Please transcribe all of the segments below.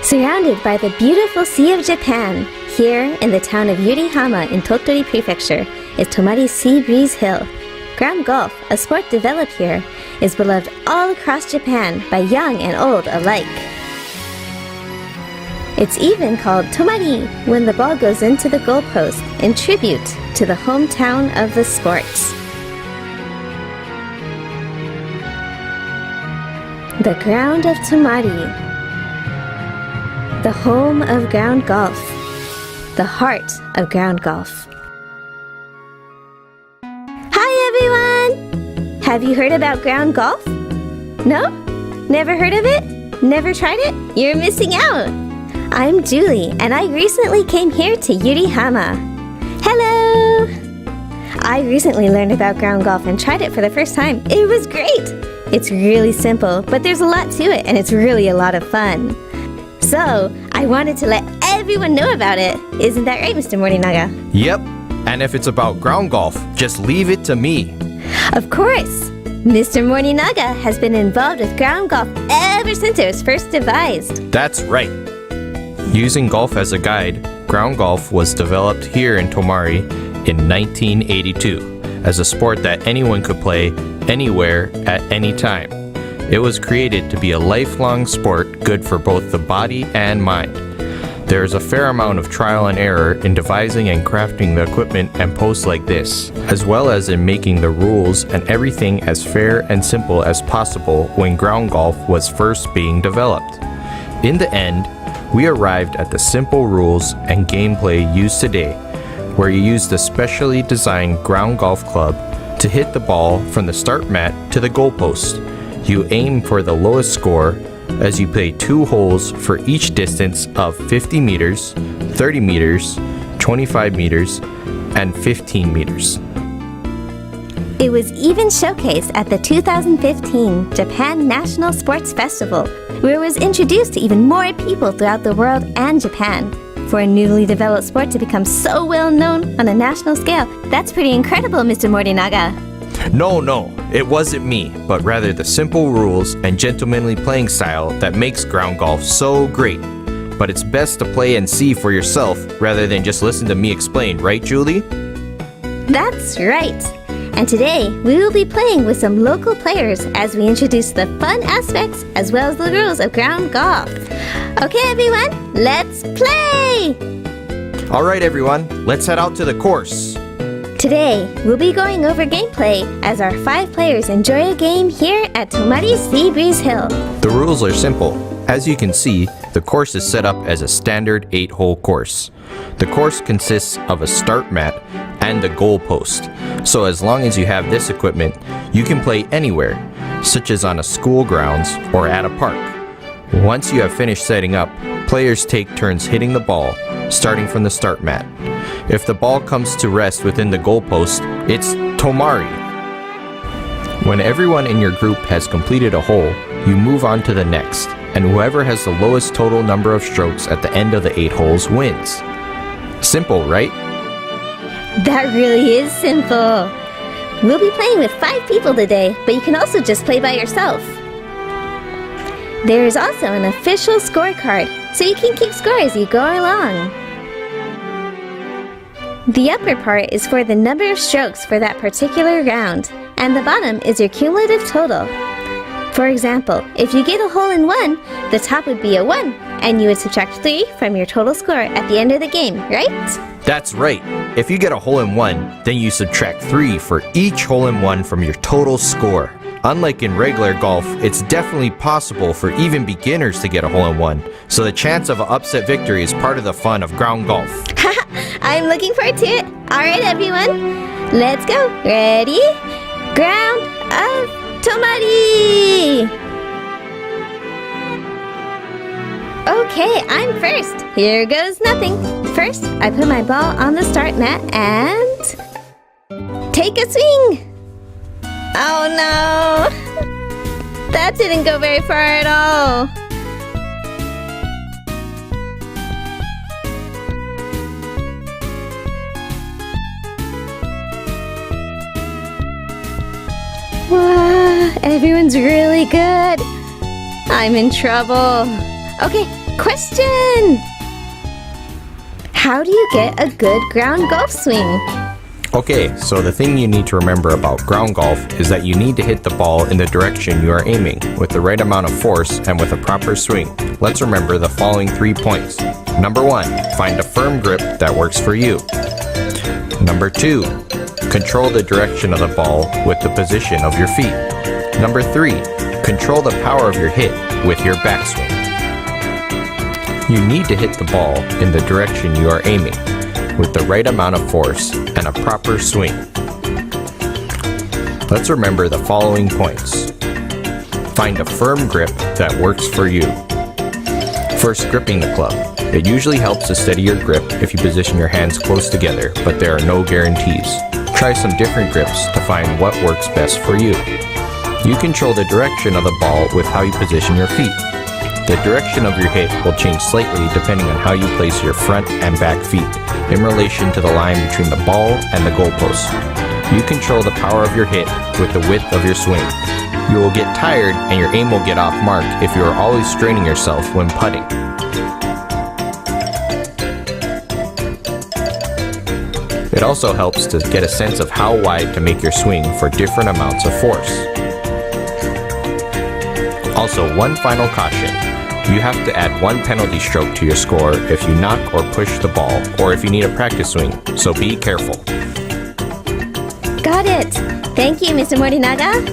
Surrounded by the beautiful Sea of Japan, here in the town of Yurihama in Tottori Prefecture is Tomari Sea Breeze Hill. Ground golf, a sport developed here, is beloved all across Japan by young and old alike. It's even called Tomari when the ball goes into the goalpost in tribute to the hometown of the sport. The ground of Tomari, the home of ground golf, the heart of ground golf. Hi everyone! Have you heard about ground golf? No? Never heard of it? Never tried it? You're missing out! I'm Julie and I recently came here to Yurihama. Hello! I recently learned about ground golf and tried it for the first time. It was great! It's really simple, but there's a lot to it and it's really a lot of fun. So, I wanted to let everyone know about it. Isn't that right, Mr. Morinaga? Yep. And if it's about ground golf, just leave it to me. Of course! Mr. Morinaga has been involved with ground golf ever since it was first devised. That's right. Using golf as a guide, ground golf was developed here in Tomari in 1982 as a sport that anyone could play anywhere at any time. It was created to be a lifelong sport good for both the body and mind. There is a fair amount of trial and error in devising and crafting the equipment and posts like this, as well as in making the rules and everything as fair and simple as possible when ground golf was first being developed. In the end, we arrived at the simple rules and gameplay used today, where you use the specially designed ground golf club to hit the ball from the start mat to the goalpost. You aim for the lowest score as you play 2 holes for each distance of 50 meters, 30 meters, 25 meters, and 15 meters. It was even showcased at the 2015 Japan National Sports Festival, where it was introduced to even more people throughout the world and Japan. For a newly developed sport to become so well known on a national scale, that's pretty incredible, Mr. Morinaga. No, it wasn't me, but rather the simple rules and gentlemanly playing style that makes ground golf so great. But it's best to play and see for yourself rather than just listen to me explain, right, Julie? That's right. And today, we will be playing with some local players as we introduce the fun aspects as well as the rules of ground golf. Okay, everyone, let's play! All right, everyone, let's head out to the course. Today, we'll be going over gameplay as our 5 players enjoy a game here at Tomari Sea Breeze Hill. The rules are simple. As you can see, the course is set up as a standard 8-hole course. The course consists of a start mat and a goal post. So as long as you have this equipment, you can play anywhere, such as on a school grounds or at a park. Once you have finished setting up, players take turns hitting the ball, starting from the start mat. If the ball comes to rest within the goalpost, it's Tomari. When everyone in your group has completed a hole, you move on to the next, and whoever has the lowest total number of strokes at the end of the 8 holes wins. Simple, right? That really is simple. We'll be playing with 5 people today, but you can also just play by yourself. There is also an official scorecard, so you can keep score as you go along. The upper part is for the number of strokes for that particular round, and the bottom is your cumulative total. For example, if you get a hole-in-one, the top would be a 1, and you would subtract 3 from your total score at the end of the game, right? That's right. If you get a hole-in-one, then you subtract 3 for each hole-in-one from your total score. Unlike in regular golf, it's definitely possible for even beginners to get a hole-in-one, so the chance of an upset victory is part of the fun of ground golf. I'm looking forward to it. Alright everyone, let's go. Ready? Ground of Tomari! Okay, I'm first. Here goes nothing. First, I put my ball on the start mat and take a swing. Oh no! That didn't go very far at all. Wow, everyone's really good. I'm in trouble. Okay, Question! How do you get a good ground golf swing? Okay, so the thing you need to remember about ground golf is that you need to hit the ball in the direction you are aiming, with the right amount of force and with a proper swing. Let's remember the following 3 points. Number 1, find a firm grip that works for you. Number 2, control the direction of the ball with the position of your feet. Number 3, control the power of your hit with your backswing. You need to hit the ball in the direction you are aiming, with the right amount of force and a proper swing. Let's remember the following points. Find a firm grip that works for you. First, gripping the club. It usually helps to steady your grip if you position your hands close together, but there are no guarantees. Try some different grips to find what works best for you. You control the direction of the ball with how you position your feet. The direction of your hit will change slightly depending on how you place your front and back feet in relation to the line between the ball and the goalpost. You control the power of your hit with the width of your swing. You will get tired and your aim will get off mark if you are always straining yourself when putting. It also helps to get a sense of how wide to make your swing for different amounts of force. Also, one final caution. You have to add 1 penalty stroke to your score if you knock or push the ball, or if you need a practice swing, so be careful. Got it! Thank you, Mr. Morinaga.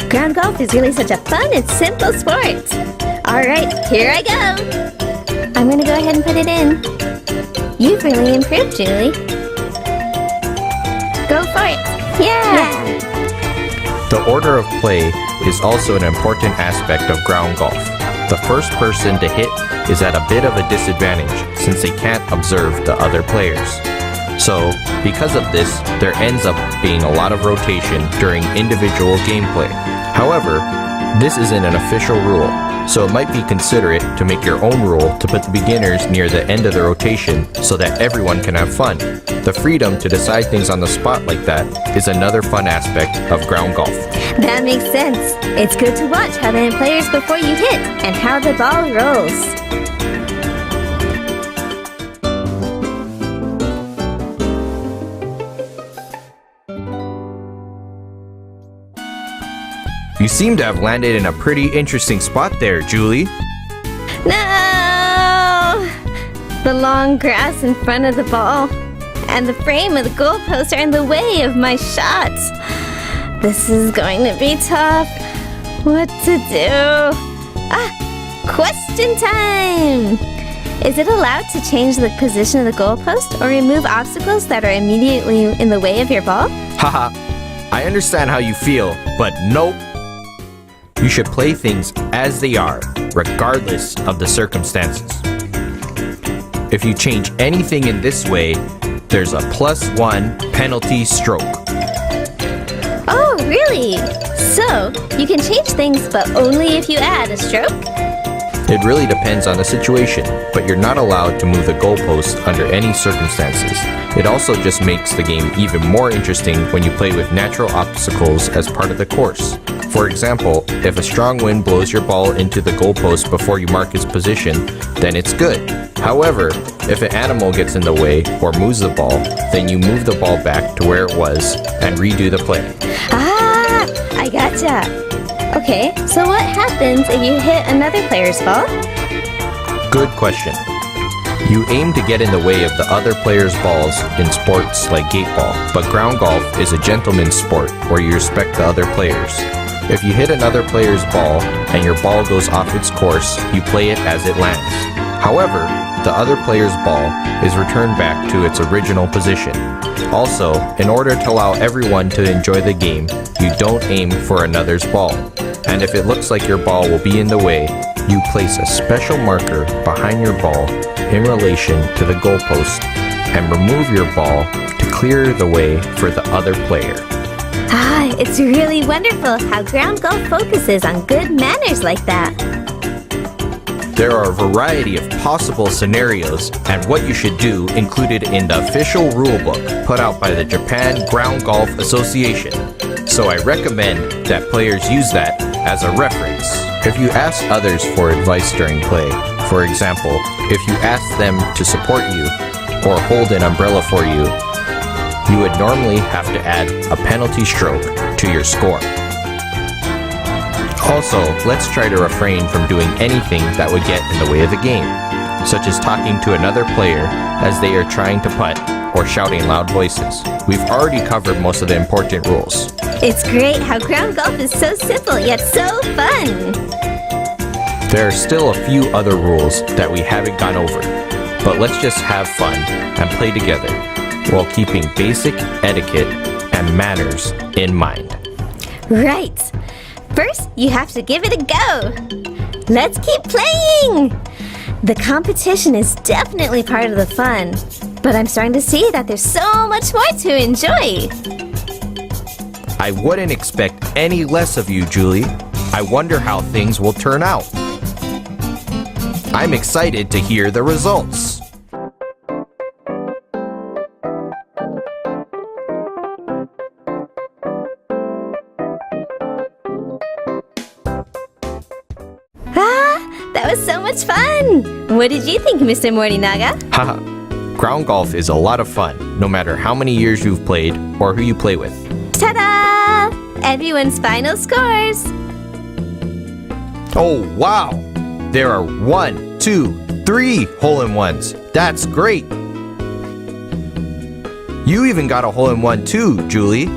Ground golf is really such a fun and simple sport. Alright, here I go! I'm gonna go ahead and put it in. You've really improved, Julie. Go for it! Yeah! The order of play is also an important aspect of ground golf. The first person to hit is at a bit of a disadvantage since they can't observe the other players. So, because of this, there ends up being a lot of rotation during individual gameplay. However, this isn't an official rule, so it might be considerate to make your own rule to put the beginners near the end of the rotation so that everyone can have fun. The freedom to decide things on the spot like that is another fun aspect of ground golf. That makes sense. It's good to watch how the players before you hit and how the ball rolls. You seem to have landed in a pretty interesting spot there, Julie. No! The long grass in front of the ball and the frame of the goalpost are in the way of my shots. This is going to be tough. What to do? Question time! Is it allowed to change the position of the goalpost or remove obstacles that are immediately in the way of your ball? Haha, I understand how you feel, but nope. You should play things as they are, regardless of the circumstances. If you change anything in this way, there's a +1 penalty stroke. Oh, really? So, you can change things, but only if you add a stroke? It really depends on the situation, but you're not allowed to move the goalpost under any circumstances. It also just makes the game even more interesting when you play with natural obstacles as part of the course. For example, if a strong wind blows your ball into the goalpost before you mark its position, then it's good. However, if an animal gets in the way or moves the ball, then you move the ball back to where it was and redo the play. Ah, I gotcha. Okay, so what happens if you hit another player's ball? Good question. You aim to get in the way of the other player's balls in sports like gate ball, but ground golf is a gentleman's sport where you respect the other players. If you hit another player's ball and your ball goes off its course, you play it as it lands. However, the other player's ball is returned back to its original position. Also, in order to allow everyone to enjoy the game, you don't aim for another's ball. And if it looks like your ball will be in the way, you place a special marker behind your ball in relation to the goalpost and remove your ball to clear the way for the other player. Ah, it's really wonderful how ground golf focuses on good manners like that. There are a variety of possible scenarios and what you should do included in the official rulebook put out by the Japan Ground Golf Association. So I recommend that players use that as a reference. If you ask others for advice during play, For example, if you ask them to support you or hold an umbrella for you, you would normally have to add a penalty stroke to your score. Also, let's try to refrain from doing anything that would get in the way of the game, such as talking to another player as they are trying to putt or shouting loud voices. We've already covered most of the important rules. It's great how ground golf is so simple yet so fun. There are still a few other rules that we haven't gone over, but let's just have fun and play together while keeping basic etiquette and manners in mind. Right. First, you have to give it a go. Let's keep playing. The competition is definitely part of the fun, but I'm starting to see that there's so much more to enjoy. I wouldn't expect any less of you, Julie. I wonder how things will turn out. I'm excited to hear the results. That was so much fun! What did you think, Mr. Morinaga? Haha. Ground golf is a lot of fun, no matter how many years you've played or who you play with. Ta-da! Everyone's final scores! Oh, wow! There are 1, 2, 3 hole-in-ones. That's great! You even got a hole-in-one too, Julie.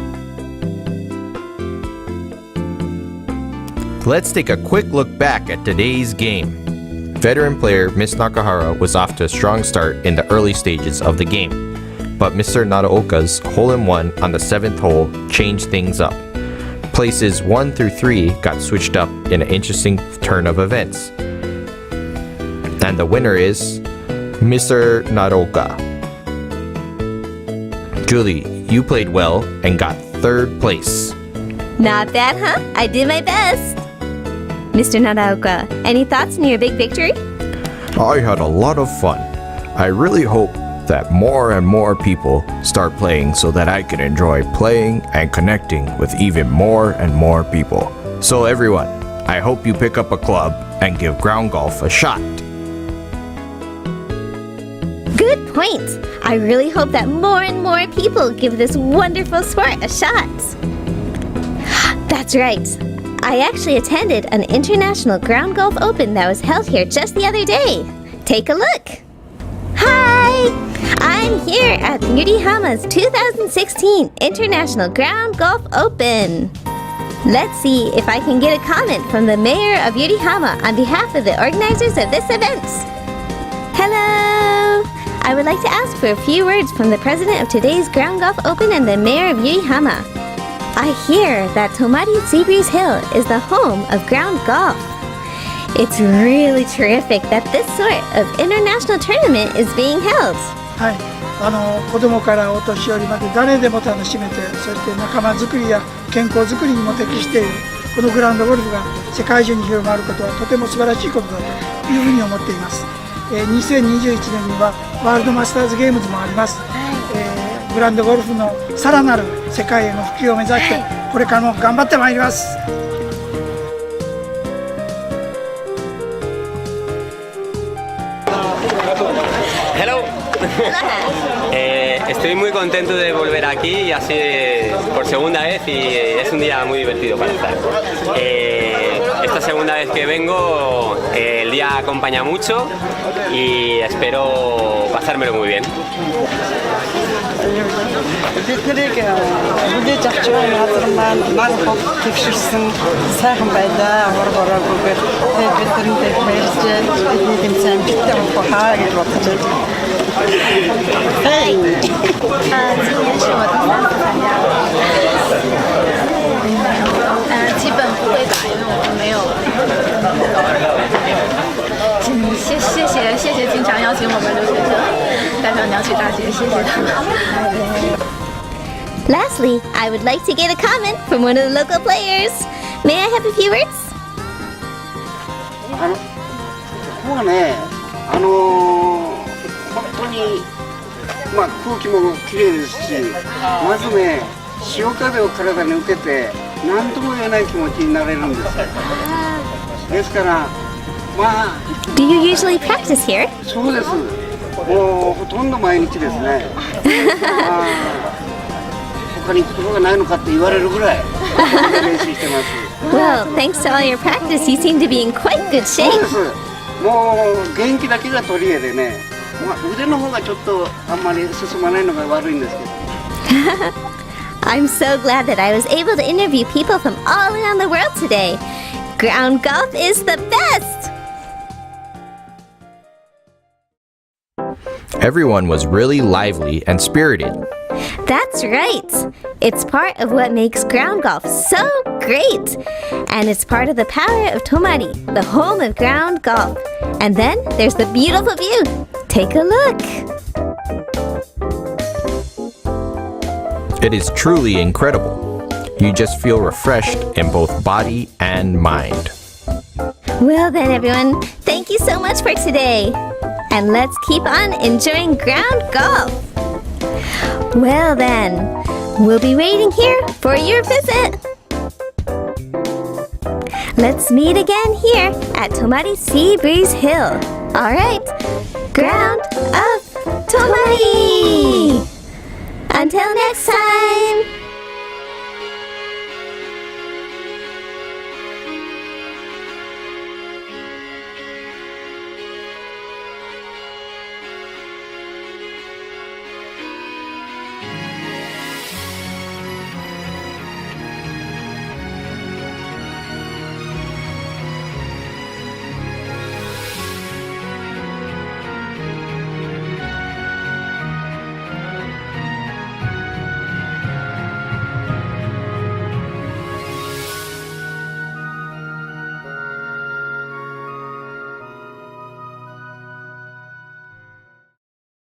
Let's take a quick look back at today's game. Veteran player Miss Nakahara was off to a strong start in the early stages of the game, but Mr. Nadaoka's hole-in-one on the 7th hole changed things up. Places 1 through 3 got switched up in an interesting turn of events. And the winner is Mr. Nadaoka. Julie, you played well and got 3rd place. Not bad, huh? I did my best. Mr. Nadaoka, any thoughts on your big victory? I had a lot of fun. I really hope that more and more people start playing so that I can enjoy playing and connecting with even more and more people. So everyone, I hope you pick up a club and give ground golf a shot. Good point. I really hope that more and more people give this wonderful sport a shot. That's right. I actually attended an international ground golf open that was held here just the other day. Take a look. Hi! I'm here at Yurihama's 2016 International Ground Golf Open. Let's see if I can get a comment from the mayor of Yurihama on behalf of the organizers of this event. Hello! I would like to ask for a few words from the president of today's Ground Golf Open and the mayor of Yurihama. I hear that Tomari Seabreeze Hill is the home of ground golf. It's really terrific that this sort of international tournament is being held. はい、子供からお年寄りまで誰でも楽しめて、そして仲間づくりや健康づくりにも適しているこのグラウンドゴルフが世界中に広まることはとても素晴らしいことだというふうに思っています。2021年にはワールドマスターズゲームズもあります。グラウンドゴルフのさらなる世界への普及を目指してこれからも頑張ってまいります。Hello. Estoy muy contento de volver aquí y así por segunda vez y es un día muy divertido para estar. Esta segunda vez que vengo el día acompaña mucho y espero pasármelo muy bien. Биднийг бүгд авчраа газар маань ман хог төвшөрсөн сайхан байдаа хоргороогүй бид тэрэндээ хэлж бидний тэмцээн битээ хаа гэж бодож байна. 今年是我第3次参加，基本不会打，因为我没有。谢谢经常邀请我们留学生代表鸟取大学，谢谢他们。Lastly, I would like to get a comment from one of the local players. May I have a few words? ここはね、本当に、空気もきれいですし、まずね、潮風を体に受けて、何とも言えない気持ちになれるんですよ。ですから、まあ Do you usually practice here? そうです。もうほとんど毎日ですね。まあ他に行くところがないのかって言われるぐらい練習してます。Well, thanks to all your practice, you seem to be in quite good そう shape. です。もう元気だけが取り柄でね、まあ、腕の方がちょっとあんまり進まないのが悪いんですけど。I'm so glad that I was able to interview people from all around the world today. Ground golf is the best! Everyone was really lively and spirited. That's right. It's part of what makes ground golf so great. And it's part of the power of Tomari, the home of ground golf. And then there's the beautiful view. Take a look. It is truly incredible. You just feel refreshed in both body and mind. Well then, everyone, thank you so much for today. And let's keep on enjoying ground golf. Well then, we'll be waiting here for your visit. Let's meet again here at Tomari Sea Breeze Hill. All right, ground of Tomari. Until next time.